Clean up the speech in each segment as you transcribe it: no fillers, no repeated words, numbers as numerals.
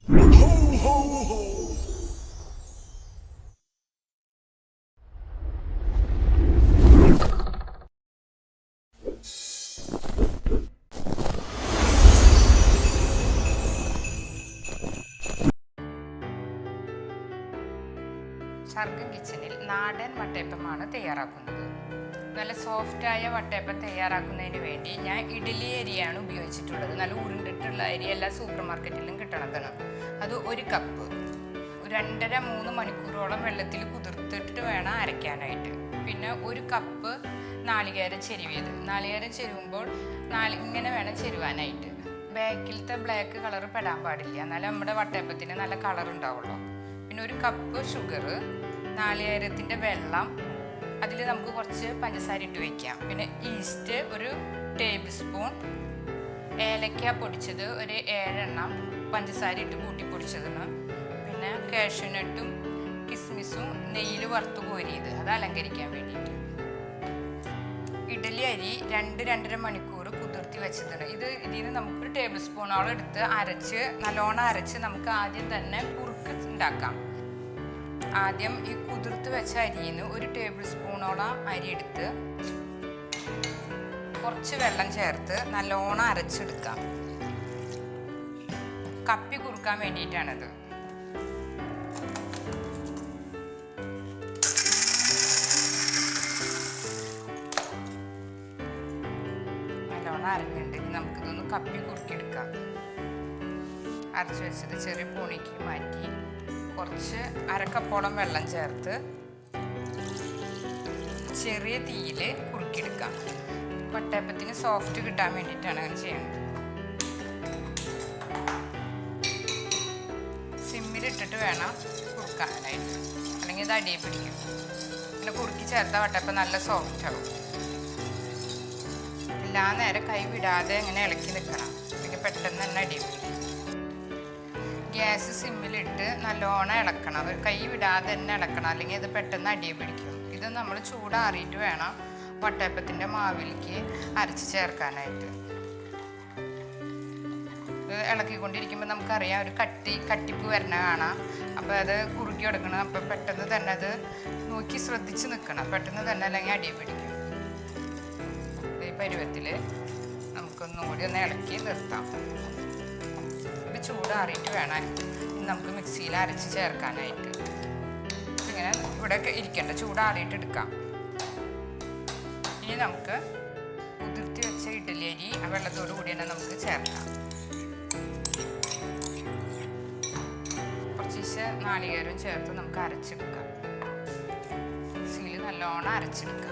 സർഗം കിച്ചണിൽ നാടൻ വട്ടയപ്പമാണ് തയ്യാറാക്കുന്നത്. നല്ല സോഫ്റ്റായ വട്ടയപ്പം തയ്യാറാക്കുന്നതിന് വേണ്ടി ഞാൻ ഇഡ്ഡലി അരിയാണ് ഉപയോഗിച്ചിട്ടുള്ളത്. നല്ല ഉരുണ്ടിട്ടുള്ള അരി എല്ലാ സൂപ്പർ മാർക്കറ്റിലും കിട്ടണതാണ്. അത് 1 കപ്പ് 2.5-3 മണിക്കൂറോളം വെള്ളത്തിൽ കുതിർത്തിട്ട് വേണം അരയ്ക്കാനായിട്ട്. പിന്നെ 1 കപ്പ് നാളികേരം ചെരുവിയത്. നാളികേരം ചെരുവുമ്പോൾ ഇങ്ങനെ വേണം ചെരുവാനായിട്ട്. ബാക്കിലത്തെ ബ്ലാക്ക് കളർ പെടാൻ പാടില്ല, എന്നാലും നമ്മുടെ വട്ടയപ്പത്തിന് നല്ല കളർ ഉണ്ടാവുള്ളൂ. പിന്നെ 1 കപ്പ് ഷുഗർ, നാളികേരത്തിൻ്റെ വെള്ളം, അതിൽ നമുക്ക് കുറച്ച് പഞ്ചസാര ഇട്ട് വയ്ക്കാം. പിന്നെ ഈസ്റ്റ് 1 ടേബിൾ സ്പൂൺ, ഏലക്ക പൊടിച്ചത് 7 എണ്ണം, പഞ്ചസാര ഇട്ട് കൂട്ടി പൊടിച്ചതിന്, പിന്നെ കാഷ്യൂനട്ടും കിസ്മിസും നെയ്യിൽ വറുത്ത് കോരിയത്, അത് അലങ്കരിക്കാൻ വേണ്ടിയിട്ട്. ഇഡ്ഡലി അരി 2-2.5 മണിക്കൂർ കുതിർത്തി വെച്ചതാണ്. ഇതിൽ നിന്ന് നമുക്ക് 1 ടേബിൾ സ്പൂണോളം എടുത്ത് നല്ലോണം അരച്ച് നമുക്ക് ആദ്യം തന്നെ കുറുക്ക് ഉണ്ടാക്കാം. ആദ്യം ഈ കുതിർത്ത് വെച്ച അരിയിൽ നിന്ന് 1 ടേബിൾ സ്പൂണോളം അരി എടുത്ത് കുറച്ച് വെള്ളം ചേർത്ത് നല്ലോണം അരച്ചെടുക്കാം. കപ്പി കുറുക്കാൻ വേണ്ടിയിട്ടാണത്. നല്ലോണം അരഞ്ഞിട്ടുണ്ടെങ്കിൽ നമുക്കിതൊന്ന് കപ്പി കുറുക്കിയെടുക്കാം. അരച്ച് വെച്ചത് ചെറിയ പൂണിക്ക് മാറ്റി കുറച്ച് 1/2 കപ്പോളം വെള്ളം ചേർത്ത് ചെറിയ തീയിൽ കുറുക്കിയെടുക്കാം. വട്ടയപ്പത്തിന് സോഫ്റ്റ് കിട്ടാൻ വേണ്ടിയിട്ടാണ് അങ്ങനെ ചെയ്യുന്നത്. സിമ്മിലിട്ടിട്ട് വേണം കുറുക്കാനായിട്ട്, അല്ലെങ്കിൽ ഇത് അടിയിൽ പിടിക്കും. പിന്നെ കുറുക്കി ചേർത്ത വട്ടയപ്പം നല്ല സോഫ്റ്റ് ആവും. എല്ലാ നേരം കൈ വിടാതെ ഇങ്ങനെ ഇളക്കി നിൽക്കണം, അല്ലെങ്കിൽ പെട്ടെന്ന് തന്നെ അടിയിൽ പിടിക്കും. ഗ്യാസ് സിമ്മിലിട്ട് നല്ലോണം ഇളക്കണം, കൈ വിടാതെ തന്നെ ഇളക്കണം, അല്ലെങ്കിൽ ഇത് പെട്ടെന്ന് അടിയിൽ പിടിക്കും. ഇത് നമ്മൾ ചൂടാറിയിട്ട് വേണം വട്ടയപ്പത്തിൻ്റെ മാവിലേക്ക് അരച്ച് ചേർക്കാനായിട്ട്. ഇത് ഇളക്കിക്കൊണ്ടിരിക്കുമ്പോൾ നമുക്കറിയാം ഒരു കട്ടിപ്പ് വരണ കാണാം. അപ്പോൾ അത് കുറുക്കി എടുക്കണം. അപ്പോൾ പെട്ടെന്ന് തന്നെ അത് നോക്കി ശ്രദ്ധിച്ച് നിൽക്കണം, പെട്ടെന്ന് തന്നെ അല്ലെങ്കിൽ അടിയിൽ പിടിക്കും. ഈ പരുവത്തിൽ നമുക്കൊന്നും കൂടി ഒന്ന് ഇളക്കി നിർത്താം. ഇത് ചൂടാറിയിട്ട് വേണം നമുക്ക് മിക്സിയിൽ അരച്ച് ചേർക്കാനായിട്ട്. ഇങ്ങനെ ഇവിടെ ഇരിക്കേണ്ട, ചൂടാറിയിട്ട് എടുക്കാം. ഇനി നമുക്ക് കുതിർത്തി വെച്ച ഇഡ്ഡലി അരി ആ വെള്ളത്തോടു കൂടി തന്നെ നമുക്ക് ചേർക്കാം. കുറച്ച് നാളികേരം ചേർത്ത് നമുക്ക് അരച്ചെടുക്കാം. മിക്സിയിൽ നല്ലോണം അരച്ചെടുക്കാം.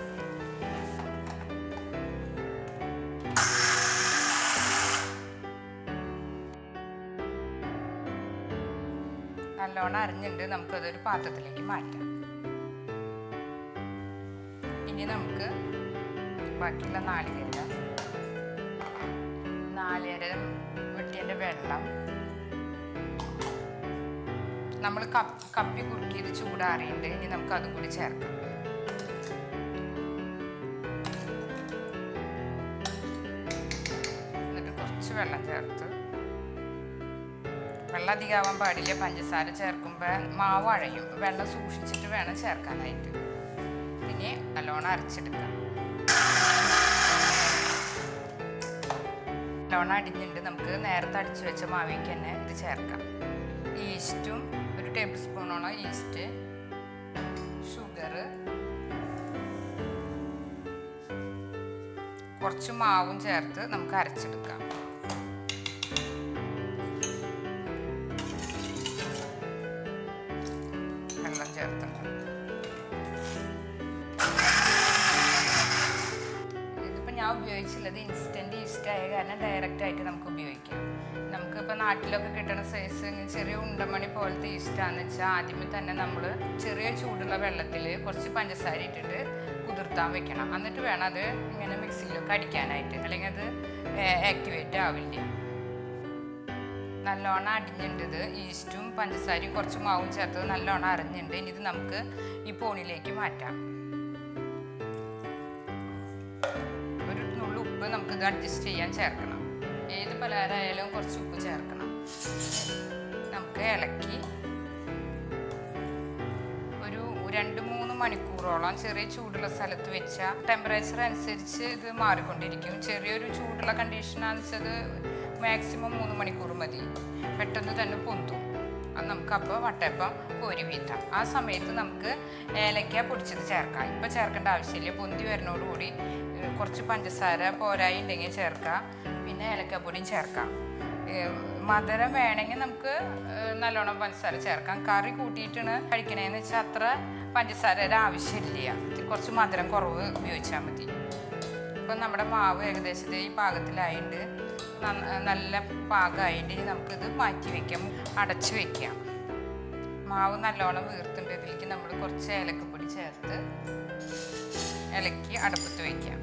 നല്ലോണം അരിഞ്ഞിട്ട് നമുക്കതൊരു പാത്രത്തിലേക്ക് മാറ്റാം. ഇനി നമുക്ക് ബാക്കിയുള്ള നാളികേരം വെട്ടിയതിൻ്റെ വെള്ളം, നമ്മൾ കപ്പി കുറുക്കിയത് ചൂടാറിയിട്ട് ഇനി നമുക്ക് അതും കൂടി ചേർക്കാം. എന്നിട്ട് കുറച്ച് വെള്ളം ചേർത്ത്, വെള്ളം അധികമാവാൻ പാടില്ല, പഞ്ചസാര ചേർക്കുമ്പോൾ മാവ് അഴയും. വെള്ളം സൂക്ഷിച്ചിട്ട് വേണം ചേർക്കാനായിട്ട്. ഇനി നല്ലോണം അരച്ചെടുക്കാം. നല്ലോണം അടിഞ്ഞിട്ട് നമുക്ക് നേരത്തെ അടിച്ചു വെച്ച മാവിലേക്ക് തന്നെ ഇത് ചേർക്കാം. ഈസ്റ്റും 1 ടേബിൾ സ്പൂണോളം ഈസ്റ്റ്, ഷുഗർ, കുറച്ച് മാവും ചേർത്ത് നമുക്ക് അരച്ചെടുക്കാം. വെള്ളം ചേർത്തുണ്ട്. ഇതിപ്പോൾ ഞാൻ ഉപയോഗിച്ചുള്ളത് ഇൻസ്റ്റൻറ്റ് ഈസ്റ്റായ കാരണം ഡയറക്റ്റായിട്ട് നമുക്ക് ഉപയോഗിക്കാം. നമുക്കിപ്പോൾ നാട്ടിലൊക്കെ കിട്ടുന്ന സൈസ് ചെറിയ ഉണ്ടമണി പോലത്തെ ഈസ്റ്റാന്ന് വെച്ചാൽ ആദ്യമേ തന്നെ നമ്മൾ ചെറിയ ചൂടുള്ള വെള്ളത്തിൽ കുറച്ച് പഞ്ചസാര ഇട്ടിട്ട് കുതിർത്താൻ വെക്കണം. എന്നിട്ട് വേണം അത് ഇങ്ങനെ മിക്സിയിലൊക്കെ അടിക്കാനായിട്ട്, അല്ലെങ്കിൽ അത് ആക്ടിവേറ്റ് ആവില്ല. നല്ലോണം അടിഞ്ഞിട്ടത് ഈസ്റ്റും പഞ്ചസാരയും കുറച്ച് മാവും ചേർത്തത് നല്ലോണം അരഞ്ഞിട്ടുണ്ട്. ഇനി ഇത് നമുക്ക് ഈ പോണിലേക്ക് മാറ്റാം. ഒരു നുള്ളു ഉപ്പ് നമുക്കിത് അഡ്ജസ്റ്റ് ചെയ്യാൻ ചേർക്കണം. ഏത് പലഹാരമായാലും കുറച്ച് ഉപ്പ് ചേർക്കണം. നമുക്ക് മണിക്കൂറോളം ചെറിയ ചൂടുള്ള സ്ഥലത്ത് വെച്ചാൽ ടെമ്പറേച്ചർ അനുസരിച്ച് ഇത് മാറിക്കൊണ്ടിരിക്കും. ചെറിയൊരു ചൂടുള്ള കണ്ടീഷനാണെന്ന് വെച്ചത് മാക്സിമം 3 മണിക്കൂർ മതി, പെട്ടെന്ന് തന്നെ പൊന്തും. അത് നമുക്കപ്പോൾ വട്ടയപ്പം കോരി വീട്ടാം. ആ സമയത്ത് നമുക്ക് ഏലക്ക പൊടിച്ചത് ചേർക്കാം. ഇപ്പം ചേർക്കേണ്ട ആവശ്യമില്ല. പൊന്തി വരുന്നതോടുകൂടി കുറച്ച് പഞ്ചസാര പോരായി ഉണ്ടെങ്കിൽ ചേർക്കാം, പിന്നെ ഏലക്കപ്പൊടിയും ചേർക്കാം. മധുരം വേണമെങ്കിൽ നമുക്ക് നല്ലോണം പഞ്ചസാര ചേർക്കാം. കറി കൂട്ടിയിട്ടാണ് കഴിക്കണേന്ന് വെച്ചാൽ അത്ര പഞ്ചസാരയുടെ ആവശ്യമില്ല, കുറച്ച് മധുരം കുറവ് ഉപയോഗിച്ചാൽ മതി. ഇപ്പം നമ്മുടെ മാവ് ഏകദേശം ഈ പാകത്തിലായിട്ട് നല്ല പാകമായിട്ട് നമുക്കിത് മാറ്റി വയ്ക്കാം, അടച്ച് വയ്ക്കാം. മാവ് നല്ലോണം വീർത്തുണ്ട്. ഇതിലേക്ക് നമ്മൾ കുറച്ച് ഏലക്കപ്പൊടി ചേർത്ത് ഇളക്കി അടുപ്പത്ത് വയ്ക്കാം.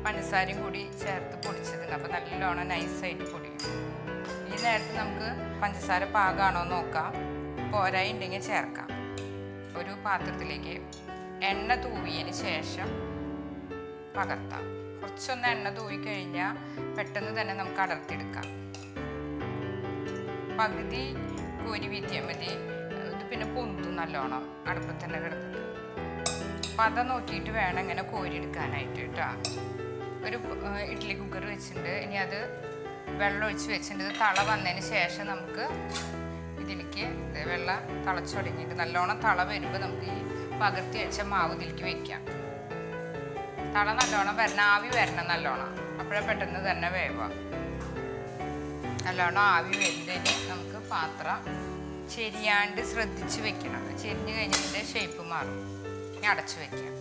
പഞ്ചസാരയും കൂടി ചേർത്ത് പൊടിച്ചതിന് അപ്പോൾ നല്ലോണം നൈസായിട്ട് പൊടിയും. ഈ നേരത്ത് നമുക്ക് പഞ്ചസാര പാകമാണോ നോക്കാം, പോരായി ഉണ്ടെങ്കിൽ ചേർക്കാം. ഒരു പാത്രത്തിലേക്ക് എണ്ണ തൂവിയതിന് ശേഷം പകർത്താം. കുറച്ചൊന്ന് എണ്ണ തൂവി കഴിഞ്ഞാൽ പെട്ടെന്ന് തന്നെ നമുക്ക് അടർത്തിയെടുക്കാം. പകുതി കോരി വീറ്റിയാൽ മതി. ഇത് പിന്നെ പൊന്തും നല്ലോണം അടുപ്പത്ത് തന്നെ കിടന്നിട്ട്. പത നോക്കിയിട്ട് വേണം ഇങ്ങനെ കോരിയെടുക്കാനായിട്ട് കേട്ടോ. ഒരു ഇഡ്ഡലി കുക്കർ വെച്ചിട്ടുണ്ട്. ഇനി അത് വെള്ളം ഒഴിച്ച് വെച്ചിട്ടുണ്ട്. ഇത് തള വന്നതിന് ശേഷം നമുക്ക് ഇതിലേക്ക് വെള്ളം തിളച്ചു തുടങ്ങിയിട്ട് നല്ലോണം തള വരുമ്പോൾ നമുക്ക് ഈ പകർത്തി വെച്ച മാവ് ഇതിലേക്ക് വെക്കാം. തള നല്ലോണം വരണം, ആവി വരണം നല്ലോണം, അപ്പോഴേ പെട്ടെന്ന് തന്നെ വേവാം. നല്ലോണം ആവി വരുന്നതിന് നമുക്ക് പാത്രം ചെരിയാണ്ട് ശ്രദ്ധിച്ച് വെക്കണം. ചെരിഞ്ഞ് കഴിഞ്ഞതിൻ്റെ ഷേപ്പ് മാറും. ഇനി അടച്ചു വയ്ക്കാം.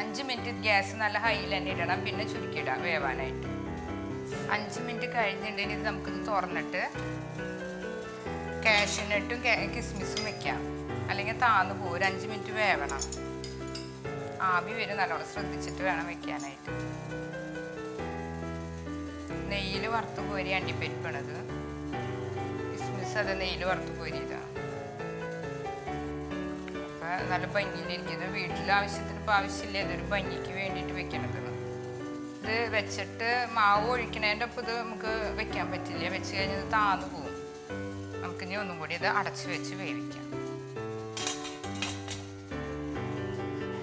5 മിനിറ്റ് ഗ്യാസ് നല്ല ഹൈയിൽ തന്നെ ഇടണം, പിന്നെ ചുരുക്കിയിടാം വേവാനായിട്ട്. 5 മിനിറ്റ് കഴിഞ്ഞിട്ടുണ്ടെങ്കിൽ ഇത് നമുക്കിത് തുറന്നിട്ട് കാഷ്യൂനട്ടും കിസ്മിസും വെക്കാം, അല്ലെങ്കിൽ താന്നു പോകും. ഒരു 5 മിനിറ്റ് വേവണം. ആവി വരും, നല്ലോണം ശ്രദ്ധിച്ചിട്ട് വേണം വെക്കാനായിട്ട്. നെയ്യിൽ വറുത്ത് കോരി അണ്ടിപ്പരിപ്പാണത്. കിസ്മിസ് അത് നെയ്യിൽ വറുത്ത് കോരിയതാണ്. അപ്പം നല്ല ഭംഗിയിലിരിക്കുന്നത്. വീട്ടിൽ ആവശ്യത്തിന് ഇപ്പോൾ ആവശ്യമില്ല, ഇതൊരു ഭംഗിക്ക് വേണ്ടിയിട്ട് വെക്കണതാണ്. ഇത് വെച്ചിട്ട് മാവ് ഒഴിക്കണതിൻ്റെ ഒപ്പം ഇത് നമുക്ക് വെക്കാൻ പറ്റില്ല. വെച്ച് കഴിഞ്ഞാൽ ഇത് താന്നു പോകും. നമുക്കിനി ഒന്നും കൂടി ഇത് അടച്ച് വെച്ച് വേവിക്കാം.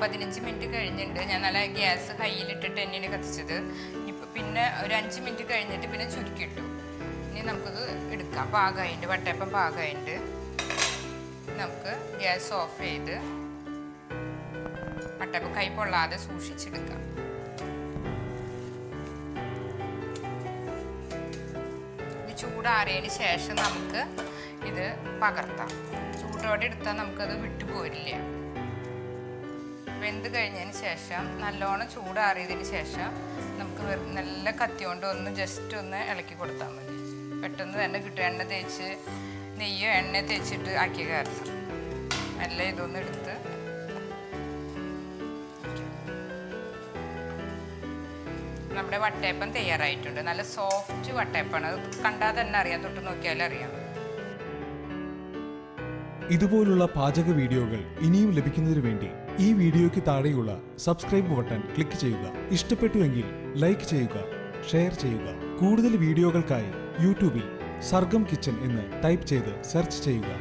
15 മിനിറ്റ് കഴിഞ്ഞിട്ടുണ്ട്. ഞാൻ നല്ല ഗ്യാസ് ഹൈയിലിട്ടിട്ട് തന്നെയാണ് കത്തിച്ചത്. ഇനിയിപ്പോൾ പിന്നെ ഒരു 5 മിനിറ്റ് കഴിഞ്ഞിട്ട് പിന്നെ ചുരുക്കിയിട്ടു. ഇനി നമുക്കിത് എടുക്കാം. പാകമായിട്ട് വട്ടയപ്പം പാകമായിട്ട് നമുക്ക് ഗ്യാസ് ഓഫ് ചെയ്ത് വട്ടയപ്പം കൈ പൊള്ളാതെ സൂക്ഷിച്ചെടുക്കാം. ഇത് ചൂടാറിയതിന് ശേഷം നമുക്ക് ഇത് പകർത്താം. ചൂടോടെ എടുത്താൽ നമുക്കത് വിട്ടുപോരില്ല. വെന്ത് കഴിഞ്ഞതിന് ശേഷം നല്ലോണം ചൂടാറിയതിന് ശേഷം നമുക്ക് നല്ല കത്തി കൊണ്ട് ഒന്ന് ജസ്റ്റ് ഒന്ന് ഇളക്കി കൊടുത്താൽ മതി. പെട്ടെന്ന് തന്നെ കിട്ടും. എണ്ണ തേച്ച് നെയ്യോ എണ്ണ തേച്ചിട്ട് ആക്കിയ കാരണം നല്ല ഇതൊന്ന് എടുത്ത് നമ്മുടെ വട്ടയപ്പം തയ്യാറായിട്ടുണ്ട്. നല്ല സോഫ്റ്റ് വട്ടയപ്പാണ്. അത് കണ്ടാൽ തന്നെ അറിയാം, തൊട്ട് നോക്കിയാലും അറിയാം. ഇതുപോലുള്ള പാചക വീഡിയോകൾ ഇനിയും ലഭിക്കുന്നതിന് വേണ്ടി ഈ വീഡിയോയ്ക്ക് താഴെയുള്ള സബ്സ്ക്രൈബ് ബട്ടൺ ക്ലിക്ക് ചെയ്യുക. ഇഷ്ടപ്പെട്ടുവെങ്കിൽ ലൈക്ക് ചെയ്യുക, ഷെയർ ചെയ്യുക. കൂടുതൽ വീഡിയോകൾക്കായി യൂട്യൂബിൽ സർഗം കിച്ചൻ എന്ന് ടൈപ്പ് ചെയ്ത് സെർച്ച് ചെയ്യുക.